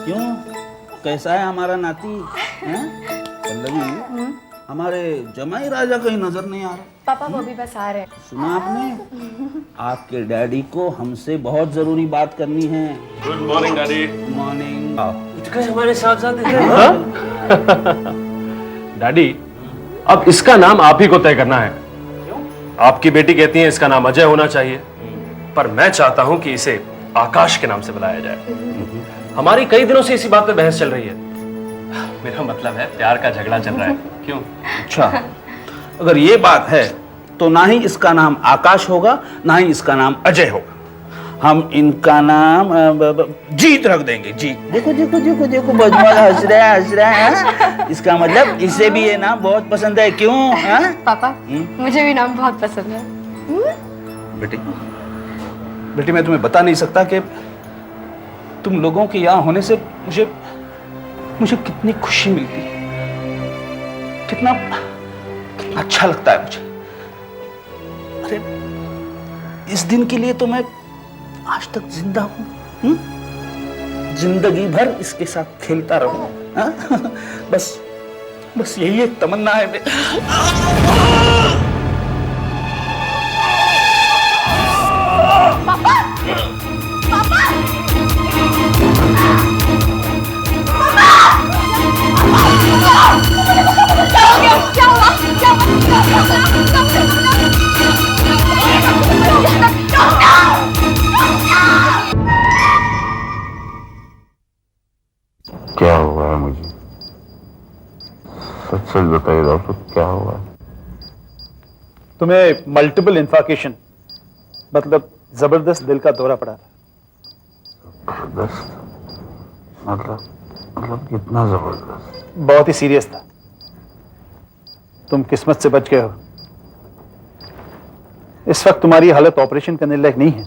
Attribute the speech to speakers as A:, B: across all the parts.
A: क्यों, कैसा है हमारा नाती? हैं? पल्लवी, हमारे जमाई राजा कहीं नजर नहीं आ रहा।
B: पापा वो भी बस आ रहे हैं।
A: सुना आपने? आपके डैडी को हमसे बहुत जरूरी बात करनी है।
C: Good morning daddy.
A: Good morning.
C: हमारे साहबजादे डैडी, अब इसका नाम आप ही को तय करना है। आपकी बेटी कहती है इसका नाम अजय होना चाहिए, पर मैं चाहता हूं कि इसे आकाश के नाम से बुलाया जाए। हमारी कई दिनों से इसी बात पे बहस चल रही है। मेरा मतलब है प्यार का झगड़ा चल रहा है। क्यों?
A: अच्छा, अगर ये बात है तो ना ही इसका नाम आकाश होगा, ना ही इसका नाम अजय होगा। हम इनका नाम जीत रख देंगे। जीत। देखो देखो देखो देखो, बजमल हंस रहा है। इसका मतलब इसे भी ये नाम बहुत पसंद है। क्यों?
B: पापा मुझे भी नाम बहुत पसंद है।
A: बेटी, बेटी मैं तुम्हें बता नहीं सकता कि तुम लोगों के यहाँ होने से मुझे कितनी खुशी मिलती है, कितना अच्छा लगता है मुझे। अरे इस दिन के लिए तो मैं आज तक जिंदा हूं। जिंदगी भर इसके साथ खेलता रहूं। बस यही एक तमन्ना है।
B: पापा पापा क्या हो गया? क्या हुआ? क्या
D: क्या हुआ है मुझे? सच सच बताइए डॉक्टर, क्या हुआ है?
E: तुम्हें मल्टीपल इन्फार्केशन, मतलब जबरदस्त दिल का दौरा पड़ा था।
D: जबरदस्त? मतलब कितना जबरदस्त?
E: बहुत ही सीरियस था। तुम किस्मत से बच गए हो। इस वक्त तुम्हारी हालत ऑपरेशन करने लायक नहीं है,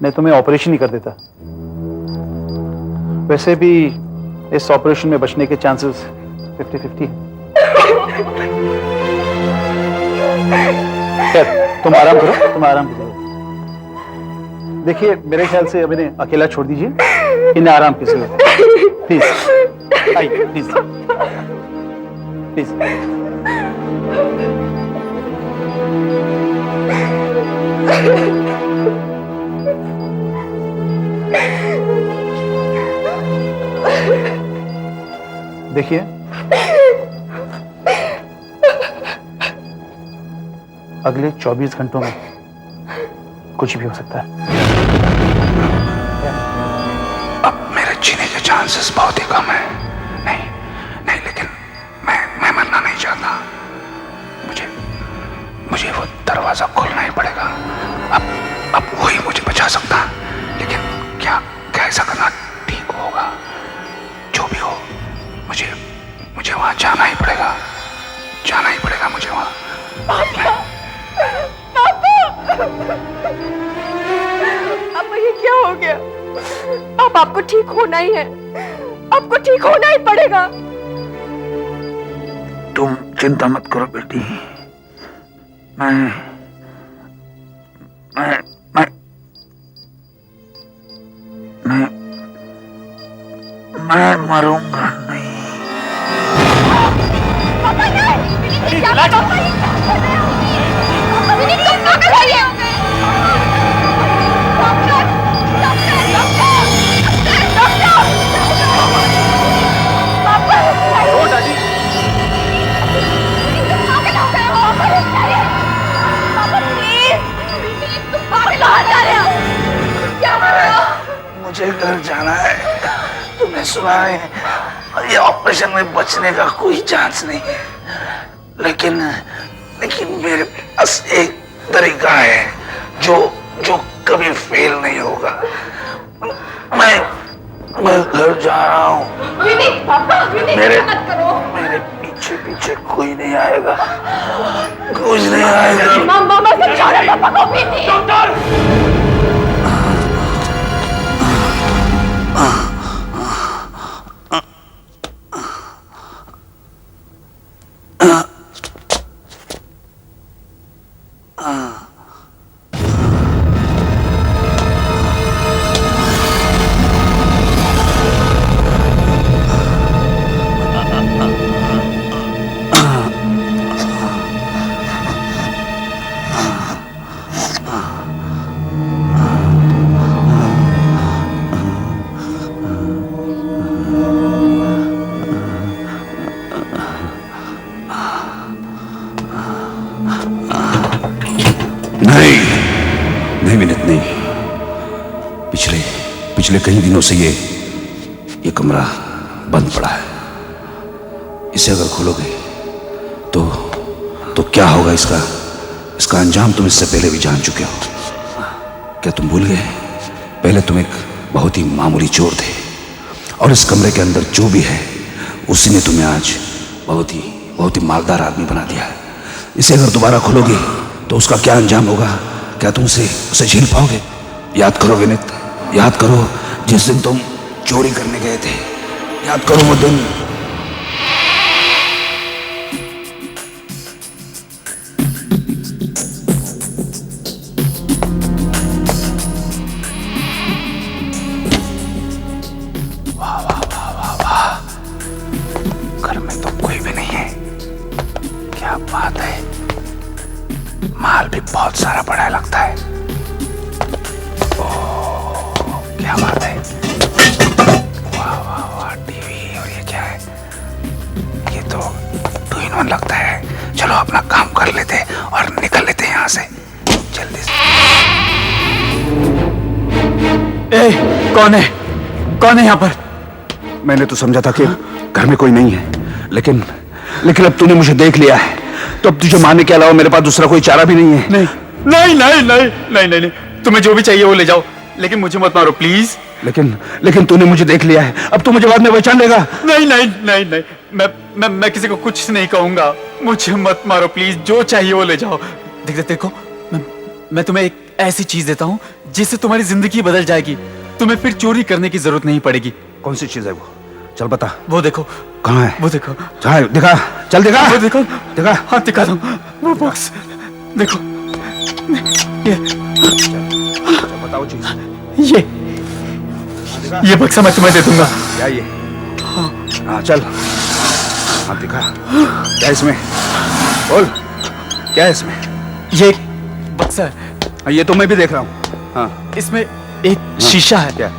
E: नहीं तुम्हें ऑपरेशन ही कर देता। वैसे भी इस ऑपरेशन में बचने के चांसेस 50-50। खैर तुम आराम करो, तुम आराम करो। देखिए मेरे ख्याल से अब इन्हें अकेला छोड़ दीजिए, इन्हें आराम की जरूरत है। प्लीज आइए, प्लीज प्लीज। देखिए अगले 24 घंटों में कुछ भी हो सकता है।
A: अब मेरे जीने के चांसेस बहुत ही कम है। नहीं लेकिन मैं मरना नहीं चाहता। मुझे वो दरवाजा खोलना ही पड़ेगा। अब वही मुझे बचा सकता, लेकिन क्या ऐसा करना ठीक होगा? जो भी हो, मुझे वहां जाना ही पड़ेगा मुझे वहां।
B: अब ये क्या हो गया? अब आपको ठीक होना ही है, आपको ठीक होना ही पड़ेगा।
A: तुम चिंता मत करो बेटी, मैं मरूंगा नहीं।
B: पापा नहीं, क्या पापा ये तुम पागल हो गए।
A: मुझे घर जाना है। तुमने सुना है, ये ऑपरेशन में बचने का कोई चांस नहीं है, लेकिन मेरे पास एक तरीका है जो कभी फेल नहीं होगा। मैं घर जा रहा हूँ। मेरे पीछे कोई नहीं आएगा, कुछ नहीं आएगा।
B: मामा समझा रहे पापा को। डॉक्टर
A: पिछले कई दिनों से ये कमरा बंद पड़ा है। इसे अगर खोलोगे तो क्या होगा, इसका अंजाम तुम इससे पहले भी जान चुके हो। क्या तुम भूल गए? पहले तुम एक बहुत ही मामूली चोर थे और इस कमरे के अंदर जो भी है उसी ने तुम्हें आज बहुत ही मालदार आदमी बना दिया है। इसे अगर दोबारा खोलोगे तो उसका क्या अंजाम होगा? क्या तुम उसे झेल पाओगे? याद करो विनीत, याद करो जिस दिन तुम चोरी करने गए थे, याद करो वो दिन। घर में तो कोई भी नहीं है। क्या बात है, माल भी बहुत सारा पड़ा है लगता है। ओह, क्या बात है। वाह वाह वाह, टीवी। और ये क्या है? ये तो 2 in 1 लगता है। चलो अपना काम कर लेते और निकल लेते हैं यहाँ से जल्दी से।
E: कौन है यहाँ पर? मैंने तो समझा था कि घर में कोई नहीं है, लेकिन अब तूने मुझे देख लिया है, तो अब तुझे मारने के अलावा मेरे पास दूसरा कोई चारा भी नहीं है।
F: नहीं, तुम्हें जो भी चाहिए वो ले जाओ, लेकिन मुझे मत मारो प्लीज।
E: लेकिन तूने मुझे देख लिया है, अब तू मुझे बाद में पहचान लेगा।
F: नहीं, मैं किसी को कुछ नहीं कहूंगा। मुझे मत मारो प्लीज, जो चाहिए वो ले जाओ। देखो, मैं तुम्हें एक ऐसी चीज देता हूँ जिससे तुम्हारी जिंदगी बदल जाएगी। तुम्हें फिर चोरी करने की जरूरत नहीं पड़ेगी।
E: कौन सी चीज है वो? चल बता।
F: वो देखो।
E: कहाँ है?
F: वो देखो।
E: दिखा, चल दिखा।
F: वो देखो,
E: दिखा।
F: हाँ दिखा दो। वो बॉक्स देखो, ये
E: बताओ चीज।
F: ये बक्सा मैं तुम्हें दे दूंगा।
E: क्या ये? हाँ चल, हाँ दिखा। क्या इसमें? बोल, क्या है इसमें?
F: ये एक बक्सा है।
E: ये तो मैं भी देख रहा हूँ। हाँ,
F: इसमें एक शीशा है।
E: क्या?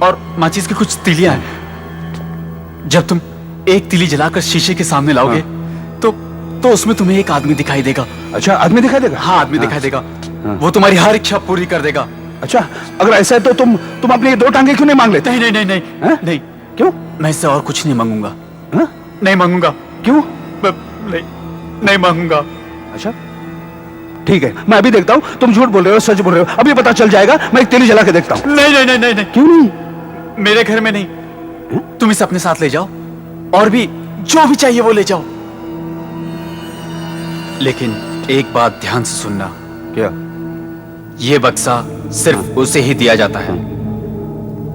F: और माचिस की कुछ तीलियां हैं। जब तुम एक तीली जलाकर शीशे के सामने लाओगे तो उसमें तुम्हें एक आदमी दिखाई देगा।
E: अच्छा, आदमी दिखाई देगा?
F: हाँ, आदमी दिखाई देगा। वो तुम्हारी हर इच्छा पूरी कर देगा।
E: अच्छा, अगर ऐसा है तो तुम अपनी ये 2 टांगे क्यों नहीं मांग लेते?
F: नहीं।
E: क्यों?
F: मैं इससे और कुछ नहीं मांगूंगा।
E: हाँ?
F: नहीं मांगूंगा।
E: क्यों?
F: नहीं मांगूंगा।
E: अच्छा ठीक है, मैं अभी देखता हूँ तुम झूठ बोल रहे हो सच बोल रहे हो। अभी पता चल जाएगा। मैं एक तीली जला के देखता हूँ।
F: नहीं।
E: क्यों नहीं?
F: मेरे घर में नहीं। तुम इसे अपने साथ ले जाओ और भी जो भी चाहिए वो ले जाओ, लेकिन एक बात ध्यान से सुनना।
E: क्या?
F: ये बक्सा सिर्फ उसे ही दिया जाता है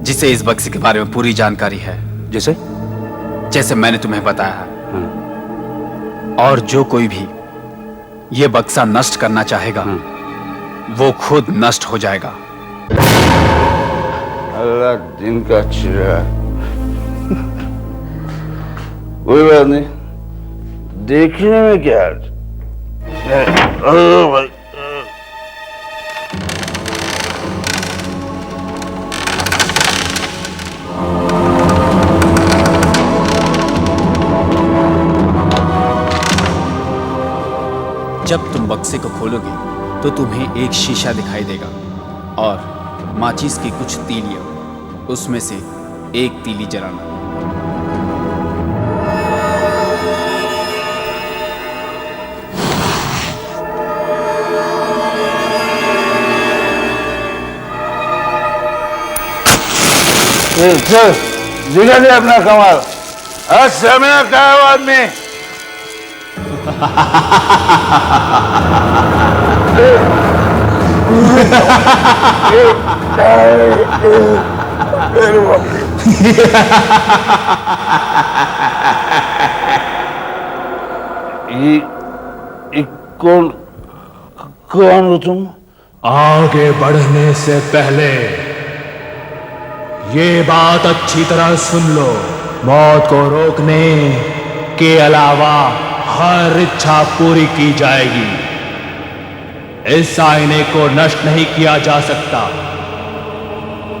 F: जिसे इस बक्से के बारे में पूरी जानकारी है। जैसे मैंने तुम्हें बताया है। और जो कोई भी ये बक्सा नष्ट करना चाहेगा वो खुद नष्ट हो जाएगा।
D: अल्लाह दिन का चिराग। कोई बात नहीं, देखने में क्या है? भाई
F: जब तुम बक्से को खोलोगे तो तुम्हें एक शीशा दिखाई देगा और माचिस की कुछ तीलियां, उसमें से एक तीली जलाना।
D: चल दिखा दे अपना कमाल। आज समय का आदमी। ये कौन हो तुम?
C: आगे बढ़ने से पहले ये बात अच्छी तरह सुन लो। मौत को रोकने के अलावा हर इच्छा पूरी की जाएगी। इस आईने को नष्ट नहीं किया जा सकता।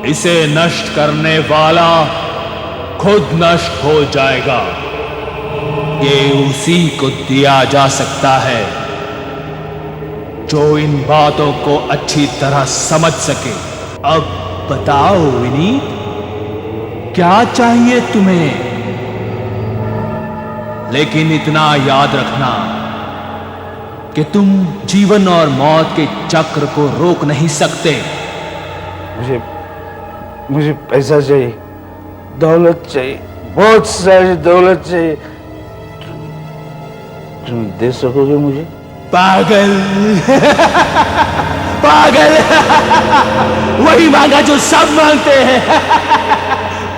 C: इसे नष्ट करने वाला खुद नष्ट हो जाएगा। ये उसी को दिया जा सकता है जो इन बातों को अच्छी तरह समझ सके। अब
G: बताओ विनीत, क्या चाहिए तुम्हें? लेकिन इतना याद रखना कि तुम जीवन और मौत के चक्र को रोक नहीं सकते।
D: मुझे पैसा चाहिए, दौलत चाहिए, बहुत सारी दौलत चाहिए। तुम दे सकोगे मुझे?
G: पागल पागल वही मांगा जो सब मांगते हैं।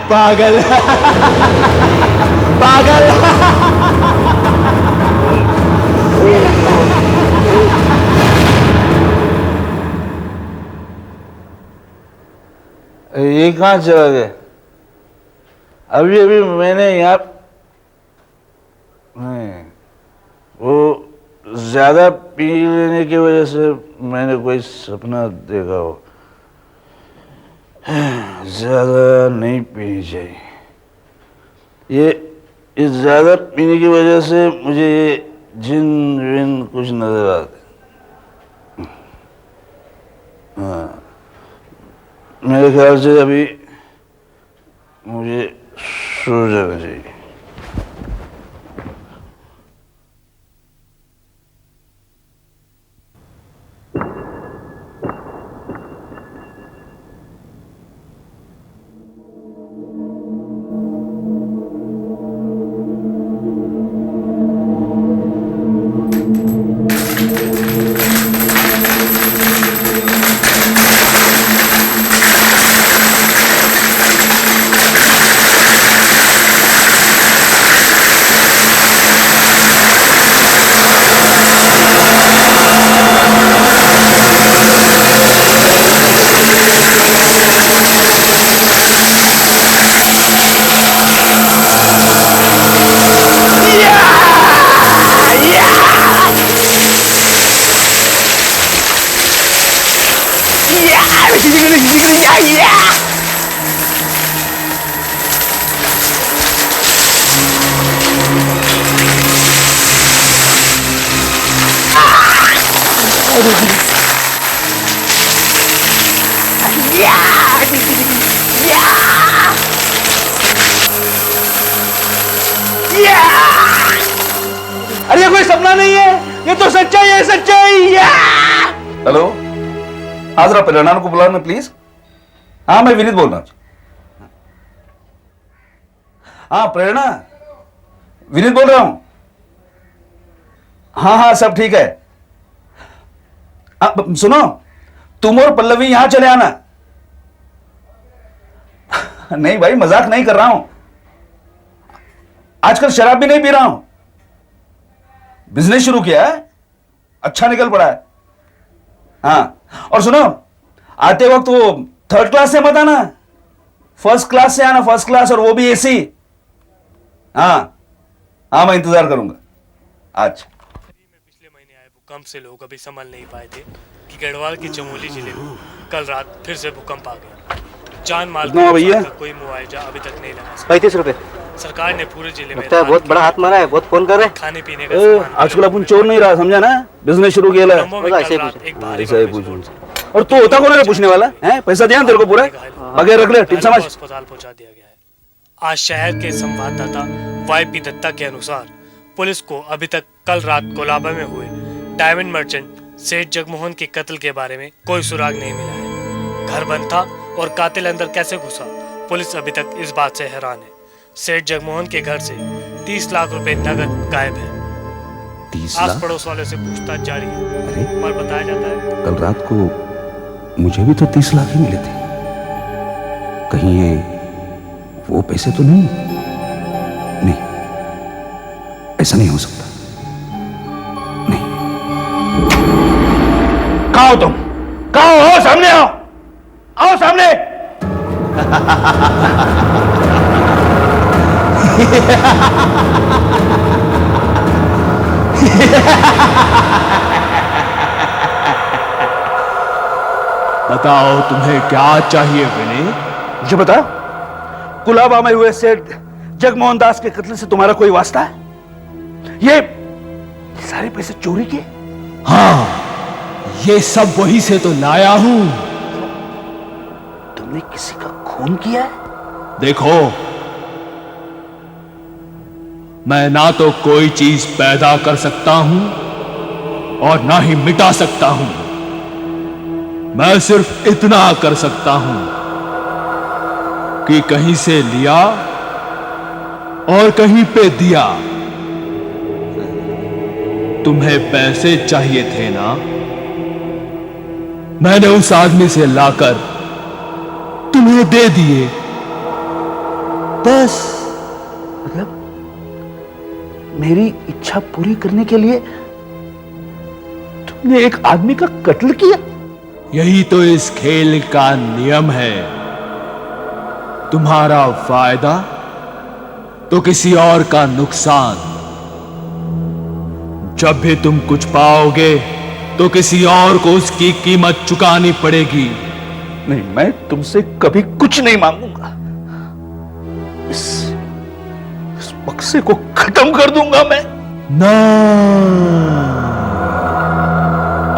G: पागल पागल।
D: ये कहाँ चला गया? अभी अभी मैंने यहाँ नहीं, वो ज्यादा पी लेने की वजह से मैंने कोई सपना देखा हो। ज्यादा नहीं पीनी चाहिए। ये ज्यादा पीने की वजह से मुझे ये जिन विन कुछ नजर आते। हाँ, मेरे ख्याल से अभी मुझे सो जाना चाहिए।
A: अरे ये कोई सपना नहीं है, ये तो सच्चाई है, सच्चाई। हेलो, हाँ जरा प्रेरणा को बुलाओ ना प्लीज। हाँ मैं विनीत बोल रहा हूँ। हाँ प्रेरणा, विनीत बोल रहा हूं। हाँ हाँ सब ठीक है। सुनो, तुम और पल्लवी यहां चले आना। नहीं भाई मजाक नहीं कर रहा हूं, आजकल शराब भी नहीं पी रहा हूं, बिजनेस शुरू किया है, अच्छा निकल पड़ा है। हाँ और सुनो, आते वक्त वो 3rd क्लास से मत आना, 1st क्लास से आना, 1st क्लास, और वो भी एसी। हाँ हाँ मैं इंतजार करूंगा। अच्छा।
H: पिछले महीने आए भूकंप से लोग अभी संभल नहीं पाए थे कि गढ़वाल के चमोली जिले में कल रात फिर से भूकंप आ गया। जान माल का कोई मुआवजा अभी तक नहीं लगा।
I: 35 रुपए
H: सरकार ने पूरे जिले में
I: बहुत बड़ा हाथ मारा है, बहुत फोन कर रहे हैं।
H: खाने पीने का सामान
A: आजकल अपन चोर नहीं रहा, समझा ना, बिजनेस शुरू किया।
H: ऐसे
A: और तू होता कौन है पूछने वाला है? पैसा दिया तेरे को पूरा, बगैर रख ले, टिप समझ।
H: अस्पताल पहुंचा दिया गया है। आज शहर के संवाददाता वाईपी दत्ता के अनुसार पुलिस को अभी तक कल रात कोलाबा में हुए डायमंड मर्चेंट सेठ जगमोहन के कत्ल के बारे में कोई सुराग नहीं मिला है। घर बंद था और कातिल अंदर कैसे घुसा, पुलिस अभी तक इस बात से हैरान है। सेठ जगमोहन के घर से 30 लाख रुपए नगद गायब है।
E: 30 लाख?
H: आस पड़ोस वालों से पूछताछ जारी है।
E: अरे
H: और बताया जाता है
E: कल रात को मुझे भी तो 30 लाख ही मिले थे, कहीं ये वो पैसे तो नहीं? नहीं, ऐसा नहीं हो सकता। नहीं।
D: कहाँ हो तुम? कहाँ हो? सामने आओ, आओ सामने।
G: बताओ तुम्हें क्या चाहिए विनीत?
A: मुझे बता, कुलाबा में हुए सेठ जगमोहन दास के कत्ल से तुम्हारा कोई वास्ता है? ये सारे पैसे चोरी के?
G: हाँ, ये सब वही से तो लाया हूं।
A: तुम
E: तुमने किसी का खून किया है?
G: देखो, मैं ना तो कोई चीज पैदा कर सकता हूं और ना ही मिटा सकता हूं। मैं सिर्फ इतना कर सकता हूं कि कहीं से लिया और कहीं पे दिया। तुम्हें पैसे चाहिए थे ना, मैंने उस आदमी से लाकर तुम्हें दे दिए, बस।
E: मतलब मेरी इच्छा पूरी करने के लिए तुमने एक आदमी का कत्ल किया?
G: यही तो इस खेल का नियम है। तुम्हारा फायदा तो किसी और का नुकसान। जब भी तुम कुछ पाओगे तो किसी और को उसकी कीमत चुकानी पड़ेगी।
E: नहीं, मैं तुमसे कभी कुछ नहीं मांगूंगा। इस बक्से को खत्म कर दूंगा मैं।
G: ना,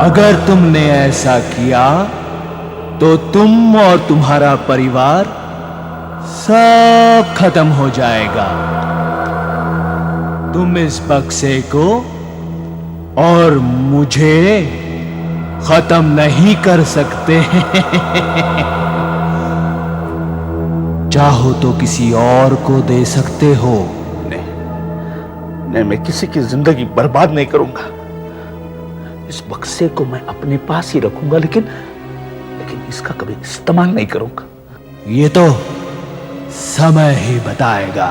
G: अगर तुमने ऐसा किया तो तुम और तुम्हारा परिवार सब खत्म हो जाएगा। तुम इस बक्से को और मुझे खत्म नहीं कर सकते। चाहो तो किसी और को दे सकते हो।
E: नहीं, मैं किसी की जिंदगी बर्बाद नहीं करूंगा। इस बक्से को मैं अपने पास ही रखूंगा, लेकिन इसका कभी इस्तेमाल नहीं करूंगा।
G: ये तो समय ही बताएगा।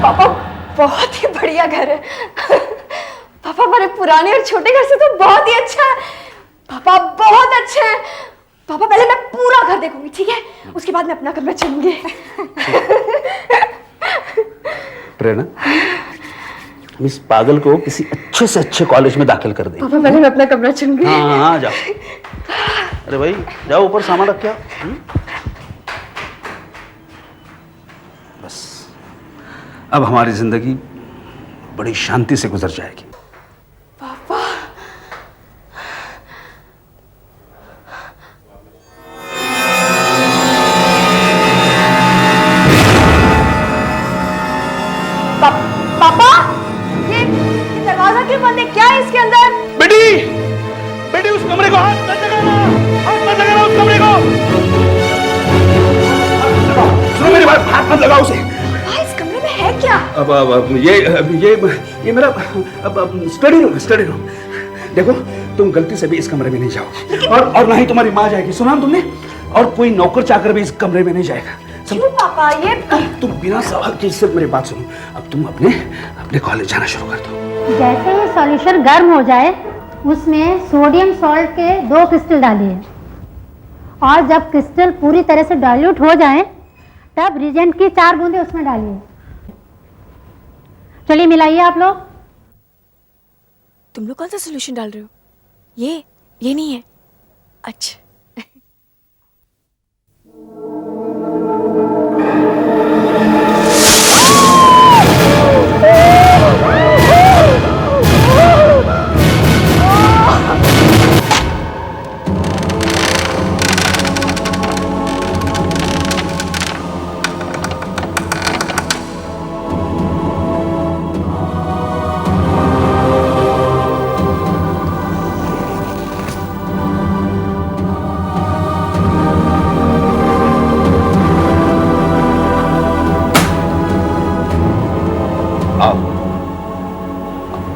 B: पापा बहुत ही बढ़िया घर है। पापा हमारे पुराने और छोटे घर से तो बहुत ही अच्छा है। पापा बहुत अच्छे हैं। पापा पहले मैं पूरा घर देखूंगी, ठीक है? उसके बाद मैं अपना कमरा चुनूंगी।
E: प्रेरणा, हम इस पागल को किसी अच्छे से अच्छे कॉलेज में दाखिल कर देंगे।
B: पापा पहले मैं अपना कमरा चुनूंगी।
E: हाँ हाँ, जाओ। अरे भाई जाओ, ऊपर सामान रख के आओ। बस अब हमारी जिंदगी बड़ी शांति से गुजर जाएगी।
B: पापा पापा, ये दरवाजा क्यों बंद है? क्या है इसके अंदर?
E: बेटी उस कमरे को हाथ मत लगाना, उस कमरे को। सुनो मेरी बात, हाथ मत लगाओ उसे।
B: पापा इस कमरे में है क्या?
E: अब ये मेरा स्टडी रूम। देखो, तुम गलती से भी इस कमरे में नहीं जाओ, और ना ही तुम्हारी माँ जाएगी। सुना तुमने? और कोई नौकर चाकर भी इस कमरे में नहीं जाएगा।
B: क्यों पापा? ये
E: तुम बिना सवाल के सिर्फ मेरी बात सुनो। अब तुम अपने कॉलेज जाना शुरू कर दो।
J: जैसे ही सॉल्यूशन गर्म हो जाए, उसमें सोडियम सॉल्ट के 2 क्रिस्टल डालिए, और जब क्रिस्टल पूरी तरह से डाइल्यूट हो जाए, तब रिजेंट की 4 बूंदे उसमें डालिए। चलिए मिलाइए आप लोग।
B: तुम लोग कौन सा सोल्यूशन डाल रहे हो? ये नहीं है। अच्छा,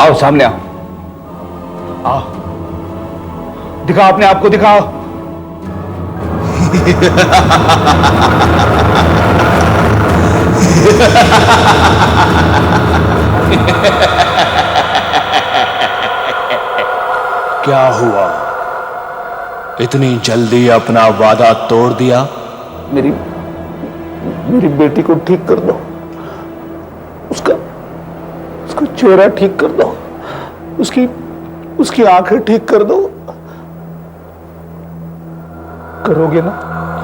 E: आओ सामने आओ। दिखाओ अपने आप को, दिखाओ।
G: क्या हुआ? इतनी जल्दी अपना वादा तोड़ दिया?
E: मेरी बेटी को ठीक कर दो। उसका चेहरा ठीक कर दो। उसकी आंखें ठीक कर दो। करोगे ना?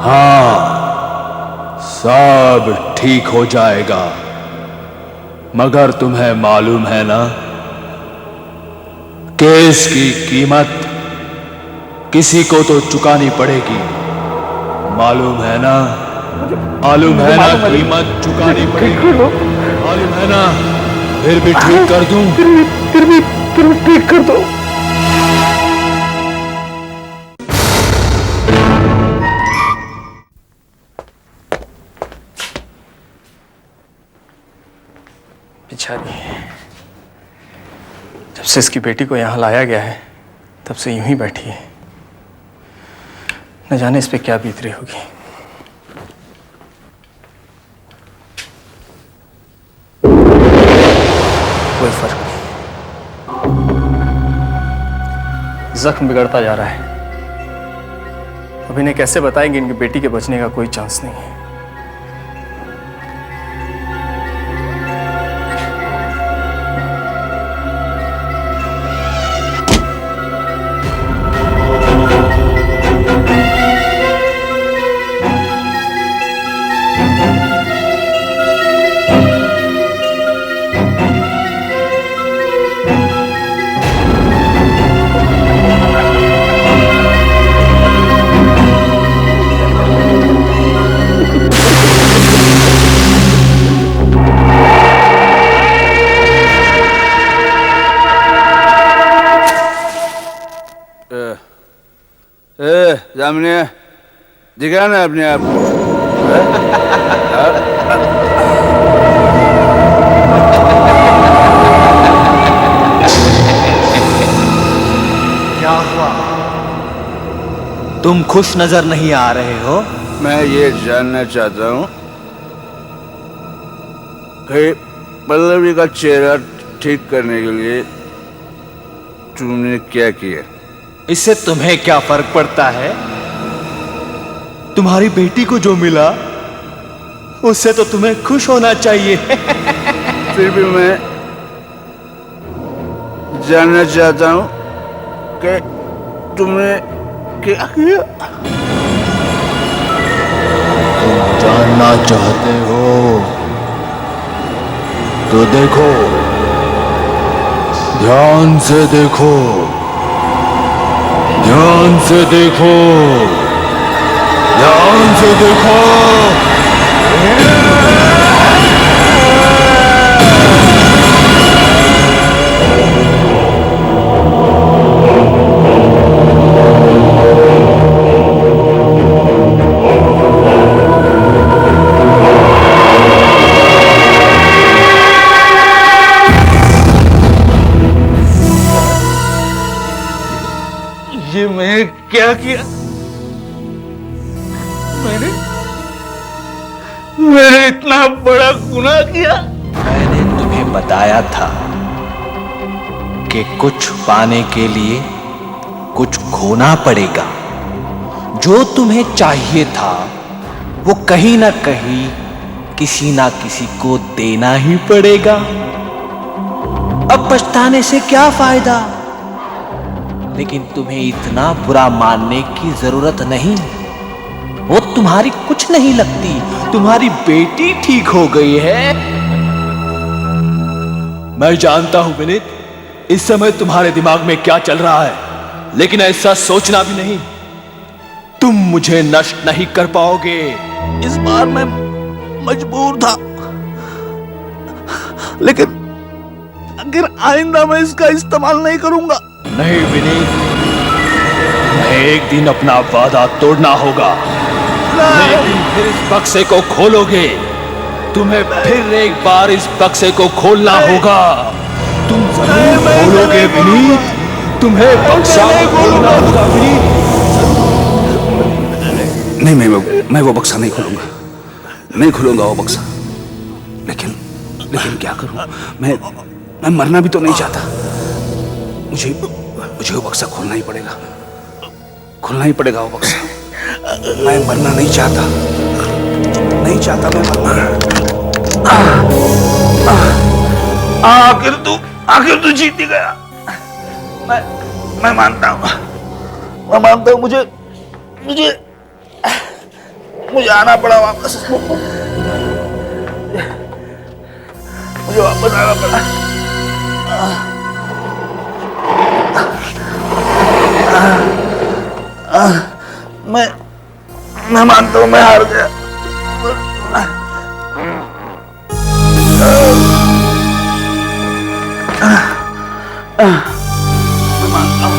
G: हाँ, सब ठीक हो जाएगा। मगर तुम्हें मालूम है ना, केस की कीमत किसी को तो चुकानी पड़ेगी, मालूम है ना? मालूम है ना? कीमत चुकानी पड़ेगी, मालूम है ना? फिर भी ठीक कर दूं,
D: फिर भी ठीक कर दो।
H: बेचारी, जब से इसकी बेटी को यहाँ लाया गया है तब से यूं ही बैठी है। न जाने इस पे क्या बीत रही होगी। कोई फर्क नहीं, जख्म बिगड़ता जा रहा है। अब इन्हें कैसे बताएंगे इनकी बेटी के बचने का कोई चांस नहीं है।
D: सामने दिखा ना अपने आप को।
K: क्या हुआ? तुम खुश नजर नहीं आ रहे हो।
D: मैं ये जानना चाहता हूँ कि पल्लवी का चेहरा ठीक करने के लिए तुमने क्या किया?
K: इससे तुम्हें क्या फर्क पड़ता है? तुम्हारी बेटी को जो मिला उससे तो तुम्हें खुश होना चाहिए।
D: फिर भी मैं जानना चाहता हूँ कि तुमने क्या किया?
G: तुम जानना चाहते हो तो देखो, ध्यान से देखो, ध्यान से देखो, ध्यान से देखो।
D: ये मैं क्या किया? मैंने इतना बड़ा गुनाह किया?
K: मैंने तुम्हें बताया था कि कुछ पाने के लिए कुछ खोना पड़ेगा। जो तुम्हें चाहिए था वो कहीं ना कहीं किसी ना किसी को देना ही पड़ेगा। अब पछताने से क्या फायदा? लेकिन तुम्हें इतना बुरा मानने की जरूरत नहीं। वो तुम्हारी कुछ नहीं लगती। तुम्हारी बेटी ठीक हो गई है।
G: मैं जानता हूं विनीत, इस समय तुम्हारे दिमाग में क्या चल रहा है, लेकिन ऐसा सोचना भी नहीं। तुम मुझे नष्ट नहीं कर पाओगे।
D: इस बार मैं मजबूर था, लेकिन अगर आइंदा मैं इसका इस्तेमाल नहीं करूंगा।
G: नहीं विनीत, तुम्हें एक दिन अपना वादा तोड़ना होगा। एक दिन फिर इस बक्से को खोलोगे। तुम्हें फिर एक बार इस बक्से को खोलना होगा। तुम जरूर खोलोगे विनीत, तुम्हें बक्सा खोलना होगा विनीत।
E: नहीं, मैं वो बक्सा नहीं खोलूंगा, नहीं खोलूंगा वो बक्सा। लेकिन क्या करूं? मैं मरना भी तो नहीं चाहता। मुझे वो बक्सा खोलना ही पड़ेगा, खोलना ही पड़ेगा वो बक्सा। मैं मरना नहीं चाहता, नहीं चाहता मैं मरना।
D: आखिर तू जीत ही गया। मैं मानता हूँ, मुझे आना पड़ा वापस। मुझे वापस आना पड़ा। मैं मानता हूं मैं हार गया। मैं मानता हूं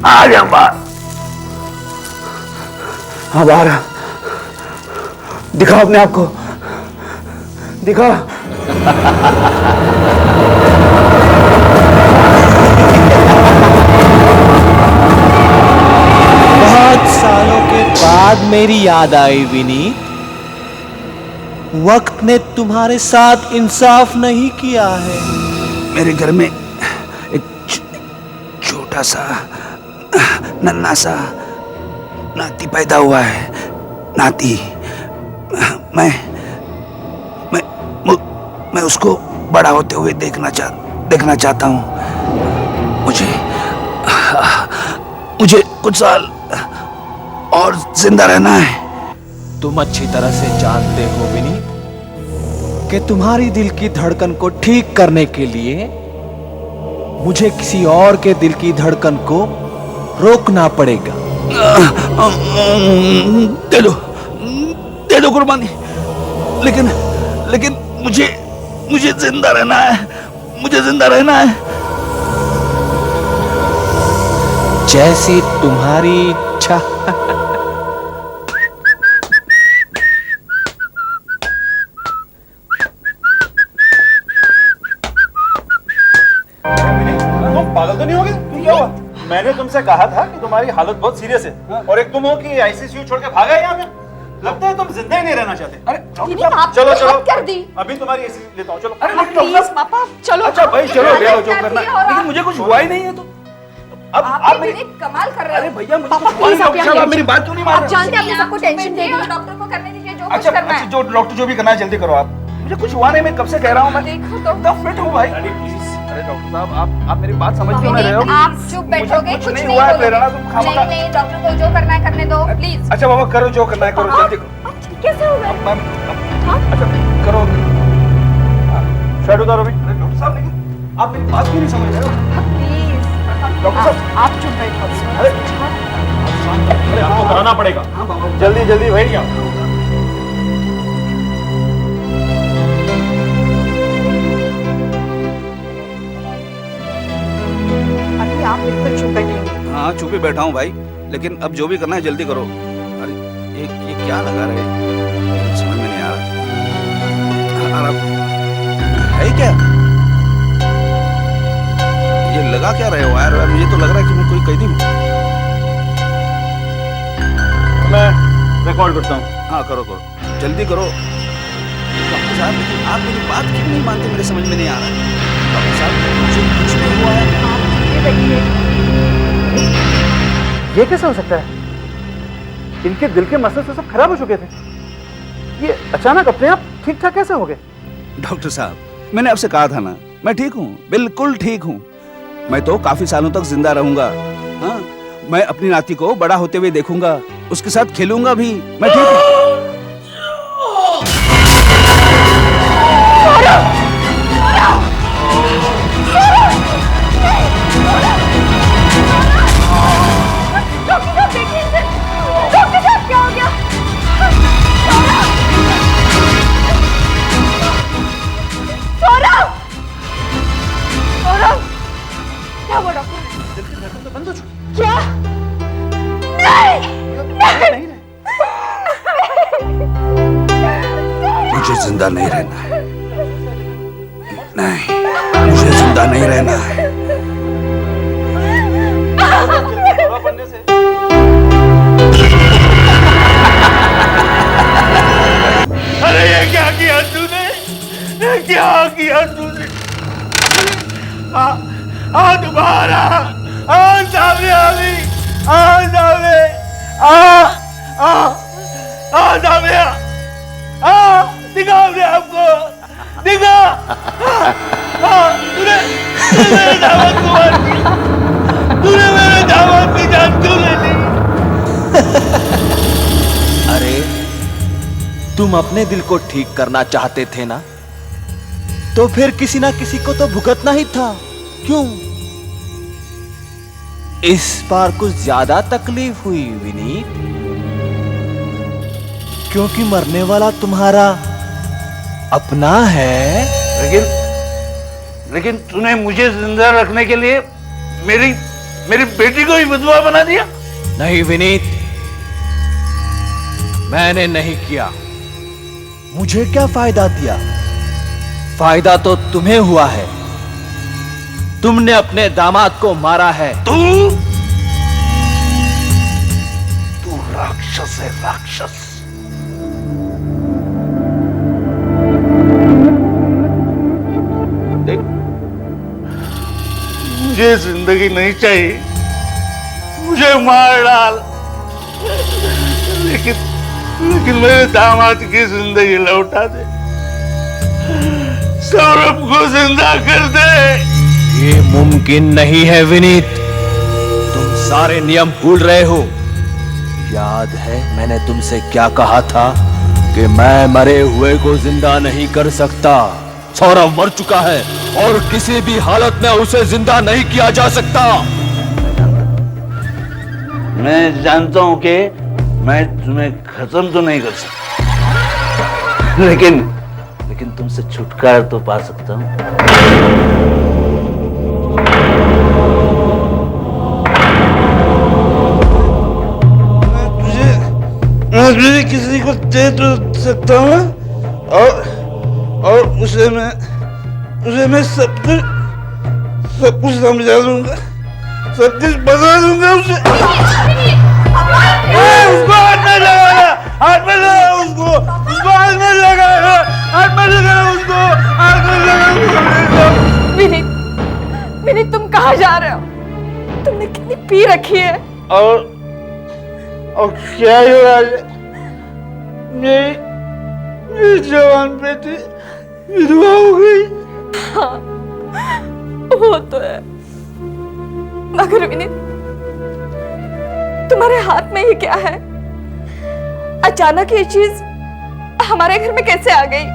D: आ गया बाहर।
E: हाँ बाहर आ। दिखाओ अपने आप को, दिखाओ।
K: बहुत सालों के बाद मेरी याद आई विनीत। वक्त ने तुम्हारे साथ इंसाफ नहीं किया है।
E: मेरे घर में एक छोटा सा नन्हा सा नाती पैदा हुआ है। नाती, मैं उसको बड़ा होते हुए देखना चाहता हूँ। मुझे कुछ साल और जिंदा रहना है।
K: तुम अच्छी तरह से जानते हो विनीत कि तुम्हारी दिल की धड़कन को ठीक करने के लिए मुझे किसी और के दिल की धड़कन को रोकना पड़ेगा।
E: दे दो कुर्बानी, लेकिन मुझे जिंदा रहना है। मुझे जिंदा रहना है।
K: जैसी तुम्हारी इच्छा।
D: तुम पागल तो नहीं हो गए? क्या हुआ? मैंने तुमसे कहा था कि तुम्हारी हालत बहुत सीरियस है और एक तुम हो कि आईसीयू छोड़ के भागा यहाँ पे। लगता है तुम जिंदा ही नहीं रहना चाहते। अरे
B: चलो चलो कर दी।
D: अभी तुम्हारी एसी लेता हूँ। चलो।
B: अरे प्लीज पापा चलो।
E: अच्छा भाई चलो, ले लो जो करना है। लेकिन मुझे कुछ हुआ ही नहीं है। तो
B: अब आप मेरी कमाल कर रहे हो।
E: अरे भैया
B: पापा प्लीज
E: आप मेरी बात क्यों नहीं मान रहे?
B: आप जानते हैं सबको टेंशन दे दी। डॉक्टर को करने दीजिए जो कुछ करना है।
E: जो डॉक्टर जो भी करना है जल्दी करो आप। मुझे कुछ हुआ नहीं, मैं कब से कह रहा हूँ। मैं
B: देखो तो
E: एकदम फिट हूँ भाई। अरे डॉक्टर साहब आप मेरी बात समझ क्यों नहीं रहे हो?
B: आप चुप बैठोगे, कुछ नहीं
E: हुआ है
B: बोलोगे।
E: प्रेरणा, तुम खामखा।
B: नहीं डॉक्टर को जो करना है करने दो प्लीज।
E: अच्छा बाबा करो जो करना है करो, जल्दी करो।
B: कैसे हो गए?
E: अच्छा करो। शर्ट उतारो भाई। अरे डॉक्टर साहब लेकिन आप मेरी बात क्यों नहीं समझ रहे हो?
B: प्लीज
E: डॉक्टर साहब
B: आप चुप बैठो।
D: अरे आपको कराना पड़ेगा। जल्दी जल्दी भैया।
B: अभी आप बिल्कुल चुप बैठेंगे।
E: हाँ चुप ही बैठा हूँ भाई, लेकिन अब जो भी करना है जल्दी करो। अरे ये क्या लगा रहे हैं? समझ में नहीं आ रहा। है क्या ये? लगा क्या रहे हो यार? मुझे तो लग रहा है कि मैं कोई कैदी हूँ।
D: मैं रिकॉर्ड करता हूँ।
E: हाँ करो करो जल्दी करो। डॉक्टर साहब लेकिन आप मेरी बात क्यों नहीं मानते? मेरे समझ में नहीं आ रहा। डॉक्टर साहब मुझे कुछ नहीं हुआ है।
D: ये कैसे हो सकता है? इनके दिल के मसल से सब खराब हो चुके थे। ये अचानक अपने आप ठीक ठाक कैसे हो गए?
E: डॉक्टर साहब मैंने आपसे कहा था ना, मैं ठीक हूँ, बिल्कुल ठीक हूँ। मैं तो काफी सालों तक जिंदा रहूंगा। हाँ मैं अपनी नाती को बड़ा होते हुए देखूंगा, उसके साथ खेलूंगा भी। मैं ठीक हूँ।
B: क्या हुआ डॉक्टर? बंद हो चुकी। क्या? नहीं।
E: मुझे जिंदा नहीं रहना है। नहीं मुझे जिंदा नहीं रहना है।
G: अरे ये क्या किया तूने? ये क्या किया तूने? दोबारा सामने आ गई। सामने सामने
L: दिखा अपने आपको, दिखा। तूने मेरे दामाद को मार दिया, तूने मेरे दामाद की जान क्यों ले ली?
K: अरे तुम अपने दिल को ठीक करना चाहते थे ना, तो फिर किसी ना किसी को तो भुगतना ही था। क्यों इस बार कुछ ज्यादा तकलीफ हुई विनीत? क्योंकि मरने वाला तुम्हारा अपना है।
L: लेकिन तूने मुझे जिंदा रखने के लिए मेरी बेटी को ही विधवा बना दिया।
K: नहीं विनीत, मैंने नहीं किया। मुझे क्या फायदा दिया? फायदा तो तुम्हें हुआ है। तुमने अपने दामाद को मारा है।
L: तू राक्षस है, राक्षस। देख, मुझे जिंदगी नहीं चाहिए, मुझे मार डाल, लेकिन मेरे दामाद की जिंदगी लौटा दे, सौरभ को जिंदा कर दे।
K: ये मुमकिन नहीं है विनीत, तुम सारे नियम भूल रहे हो। याद है मैंने तुमसे क्या कहा था कि मैं मरे हुए को जिंदा नहीं कर सकता। सौरभ मर चुका है और किसी भी हालत में उसे जिंदा नहीं किया जा सकता।
L: मैं जानता हूं कि मैं तुम्हें खत्म तो नहीं कर सकता, लेकिन तुमसे छुटकारा तो पा सकता हूं। मैं तुझे किसी को दे तो सकता हूँ, और उसे मैं सब कुछ समझा दूंगा, सब कुछ बता दूंगा उसे। उसको हाथ में लगाना, हाथ में लगा उसको हाथ में लगाना, हाथ में लगाना उसको, हाथ में लगाना।
B: विनीत, तुम कहाँ जा रहे हो? तुमने कितनी पी रखी है?
L: और क्या ही हो रहा है? मेरी जवान बेटी विधवा हो गई।
B: हाँ, वो तो है, मगर विनीत, तुम्हारे हाथ में ही क्या है? अचानक ये चीज हमारे घर में कैसे आ गई?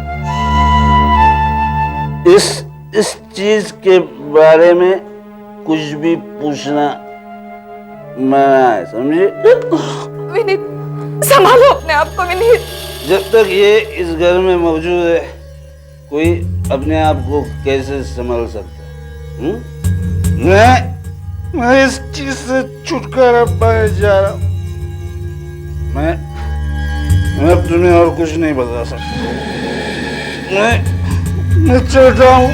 L: इस चीज के बारे में कुछ भी पूछना मना है, समझे?
B: विनीत, संभालो अपने आप को विनीत।
L: जब तक ये इस घर में मौजूद है, कोई अपने आप को कैसे संभाल सकता है? मैं इस चीज से छुटकारा पाने जा रहा हूं। मैं अब तुम्हें और कुछ नहीं बता सकता। मैं चलता हूं।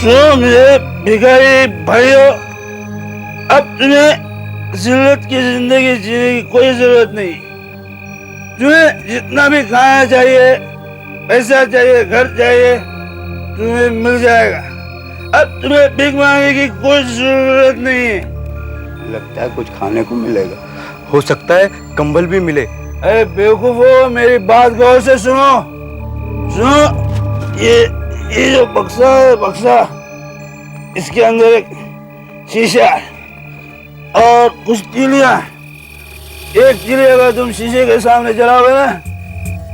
L: सुनो मेरे भिखारी भाइयों, अब तुम्हें जिल्लत की जिंदगी जीने की कोई जरूरत नहीं। तुम्हें जितना भी खाना चाहिए, पैसा चाहिए, घर चाहिए, तुम्हें मिल जाएगा। अब तुम्हें भीख मांगने की कोई जरूरत नहीं है।
E: लगता है कुछ खाने को मिलेगा, हो सकता है कंबल भी मिले।
L: अरे बेवकूफो, मेरी बात गौर से सुनो। ये जो बक्सा है, बक्सा, इसके अंदर एक शीशा है और कुछ तीलियां। एक तीली अगर तुम शीशे के सामने जलाओगे ना,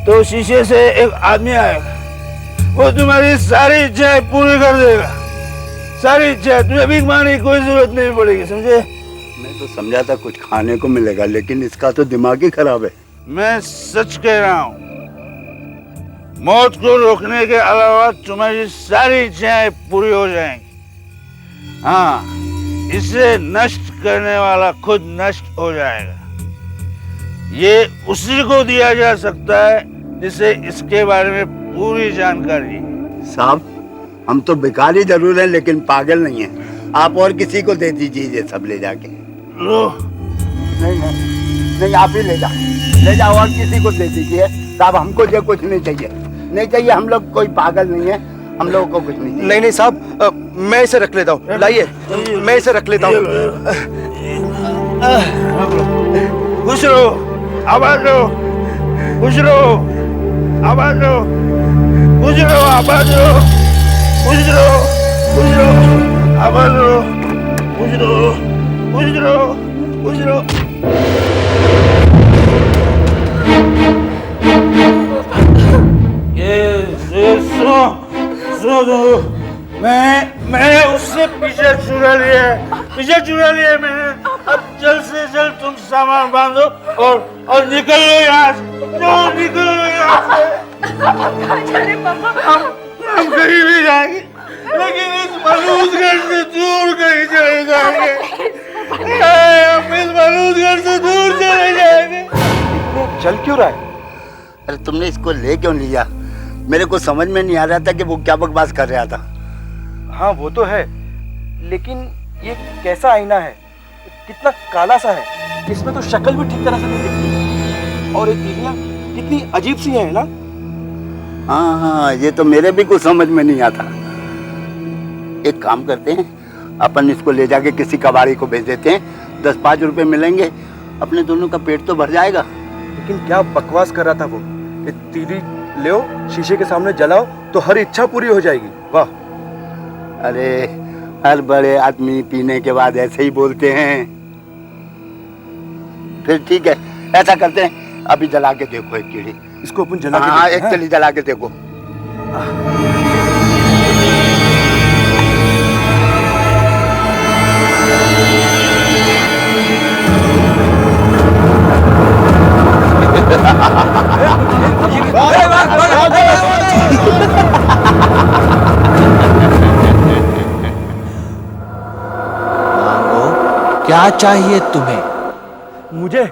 L: तो शीशे से एक आदमी आएगा, वो तुम्हारी सारी इच्छाएं पूरी कर देगा। सारी इच्छा, तुम्हें भीख मांगने की कोई जरूरत नहीं पड़ेगी, समझे?
E: मैं तो समझा था कुछ खाने को मिलेगा, लेकिन इसका तो दिमाग ही खराब है।
L: मैं सच कह रहा हूँ, मौत को रोकने के अलावा तुम्हारी सारी इच्छाएं पूरी हो जाएंगी। हाँ, इसे नष्ट करने वाला खुद नष्ट हो जाएगा। ये उसी को दिया जा सकता है जिसे इसके बारे में पूरी जानकारी है।
E: साहब,
L: हम तो भिखारी जरूर हैं लेकिन पागल नहीं हैं। आप और किसी को दे दीजिए ये सब ले जाके। लो। नहीं नहीं नहीं, आप ही ले जाओ और किसी को दे दीजिए साहब। हमको ये कुछ नहीं चाहिए, नहीं चाहिए। हम लोग कोई पागल नहीं है, हम लोगों को कुछ नहीं चाहिए।
M: नहीं नहीं साहब, मैं इसे रख लेता हूँ। लाइए, मैं इसे रख लेता हूँ।
L: खुश रहो, आबाद रहो, खुश रहो, आबाद रहो, खुश रहो, आबाद रहो, खुश रहो, खुश रहो, आबाद रहो, खुश रहो, खुश रहो, खुश रहो। ये सुनो, मैंने उससे पीछे चुरा लिया मैंने। अब जल्द से जल्द तुम सामान बांधो और निकल लो यहाँ से, निकल लो यहाँ से। हम कहीं भी जाएंगे लेकिन इस मलूज घर से दूर कहीं चले जाएंगे। हम इस मलूज घर से दूर चले जाएंगे।
M: चल क्यों रहा है?
L: अरे तुमने इसको ले क्यों लिया? मेरे को समझ में नहीं आ रहा था कि वो क्या बकवास कर रहा था।
M: हाँ वो तो है, लेकिन ये कैसा आईना है, कितना काला सा है, इसमें तो शक्ल भी ठीक तरह से नहीं दिखती। और ये तीलियां कितनी अजीब सी हैं ना।
L: हाँ, ये तो मेरे भी कुछ समझ में नहीं आता। एक काम करते हैं, अपन इसको ले जाके किसी कबाड़ी को भेज देते हैं, 10-5 रुपए मिलेंगे, अपने दोनों का पेट तो भर जाएगा।
M: लेकिन क्या बकवास कर रहा था वो। ये तीली ले शीशे के सामने जलाओ तो हर इच्छा पूरी हो जाएगी। वाह।
L: अरे हर बड़े आदमी पीने के बाद ऐसे ही बोलते हैं। फिर ठीक है, ऐसा करते हैं, अभी जला के देखो एक कीड़ी।
M: इसको अपन जला के
L: हाँ, एक तीली जला के देखो।
K: क्या चाहिए तुम्हें?
M: मुझे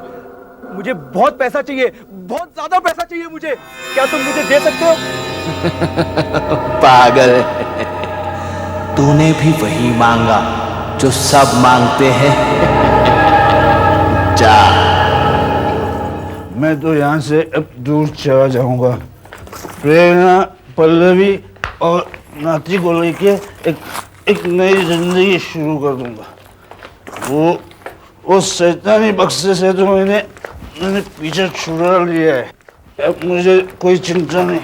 M: बहुत पैसा चाहिए, बहुत ज्यादा पैसा चाहिए मुझे। क्या तुम मुझे दे सकते हो?
K: पागल, तूने भी वही मांगा जो सब मांगते हैं। जा।
L: मैं तो यहाँ से अब दूर चला जाऊंगा। प्रेरणा, पल्लवी और नाती को लेके एक नई जिंदगी शुरू कर दूंगा। वो शैतानी बक्से से तो मैंने पीछे छुड़ा लिया है। अब मुझे कोई चिंता नहीं।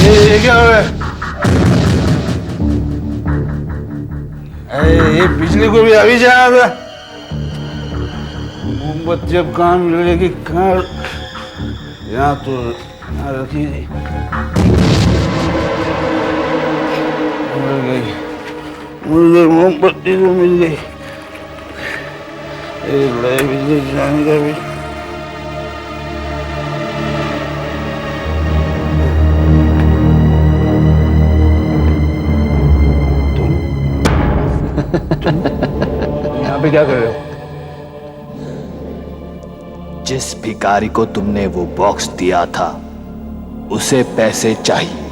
L: ये क्या हो रहा है? ये बिजली को भी अभी जाना था। मोमबत्ती अब कहाँ मिलेगी? कहाँ? यहाँ तो यहाँ रखी थी। मिल गई, मुझे मोमबत्ती तो मिल गई। बिजली जाने का भी। तुम यहाँ पे क्या कर रहे हो?
K: जिस भिखारी को तुमने वो बॉक्स दिया था उसे पैसे चाहिए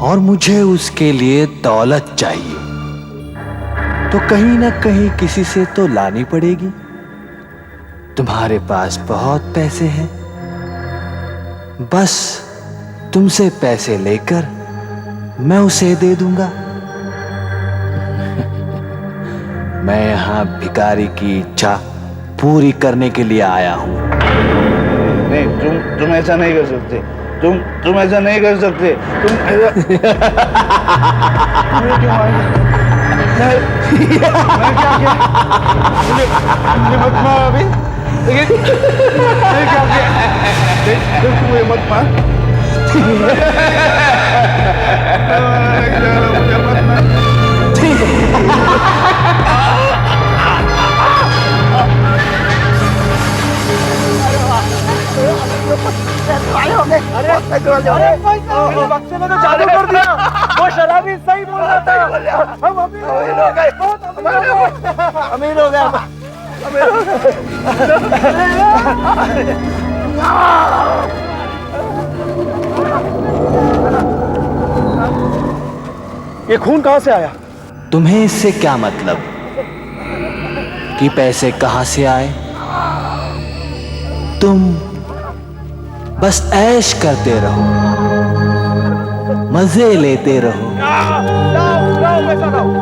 K: और मुझे उसके लिए दौलत चाहिए, तो कहीं ना कहीं किसी से तो लानी पड़ेगी। तुम्हारे पास बहुत पैसे हैं, बस तुमसे पैसे लेकर मैं उसे दे दूंगा। मैं यहां भिखारी की इच्छा पूरी करने के लिए आया हूं।
L: नहीं, तुम ऐसा नहीं कर सकते। तुम ऐसा नहीं कर सकते। तुम ऐसा क्यों आए? मैं क्या किया? मुझे मत मार अभी। लेकिन मैं क्या किया? मुझे मत मार। मुझे मत मार।
M: अरे बक्से में तो जादू कर दिया। वो शराबी सही बोल रहा था। हम अमीर हो गए, बहुत अमीर हो गए। अमीर हो गए। ये खून कहां से आया?
K: तुम्हें इससे क्या मतलब कि पैसे कहां से आए? तुम बस ऐश करते रहो, मजे लेते रहो।
M: लाओ पैसा लाओ।